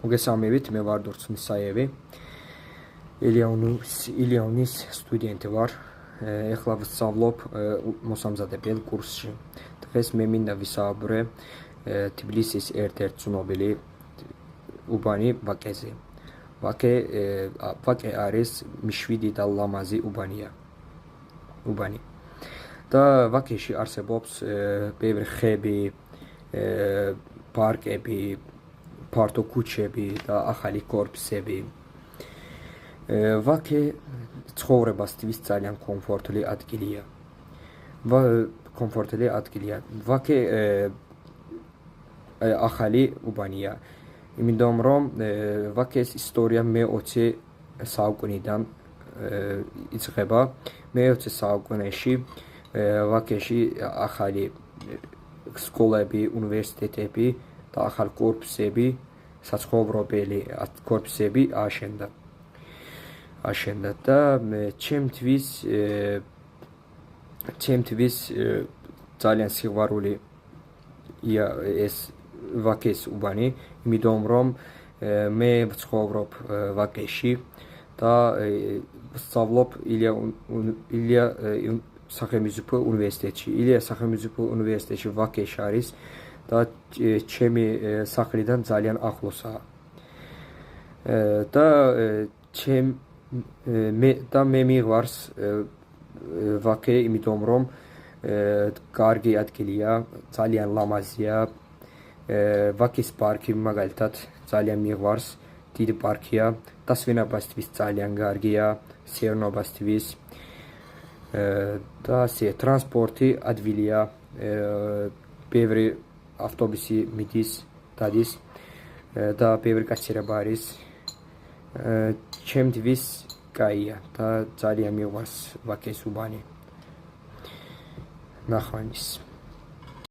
მოგესალმებით, მე ვარ დორცმის საევი. ილიონის სტუდენტი ვარ. ეხლა ვსწავლობ მოსამზადებელ კურსში. დღეს მე მინდა ვისაუბრე თბილისის ერთ-ერთ ცნობილი უბანი ვაკეზე. ვაკე არის მშვიდი და ლამაზი უბანი. და ვაკეში არსებობს ბევრი ხეები, პარკები, ფართო ქუჩები და ახალი კორპუსები. ვაკე ცხოვრებასთვის ძალიან კომფორტული ადგილია. ვაკე ახალი უბანია, იმიტომ რომ ვაკეს ისტორია მე-20 საუკუნიდან იწყება. მე-20 საუკუნეში ვაკეში ახალი სკოლები, უნივერსიტეტები და ახალი კორპუსები, საცხოვრებელი კორპუსები აშენდა და ჩემთვის ძალიან სიყვარულია ეს ვაკეს უბანი, იმიტომ რომ მე ვცხოვრობ ვაკეში და ვსწავლობ ილია სახელმწიფო უნივერსიტეტში. ილია სახელმწიფო უნივერსიტეტში ვაკეში არის და ჩემი სახლიდან ძალიან ახლოსაა. და მე მიყვარს ვაკე, იმიტომ რომ კარგი ადგილია, ძალიან ლამაზია. ვაკის პარკი მაგალითად ძალიან მიყვარს, დიდი პარკია, დასვენებასთვის ძალიან კარგია, სეირნობასთვის. და ტრანსპორტი ადვილია, ბევრი ავტობუსი დადის და ბევრი გასცირება არის. ჩემთვის კაია და ძალიან მიყვარს ვაკეს უბანი. ნახვამდის.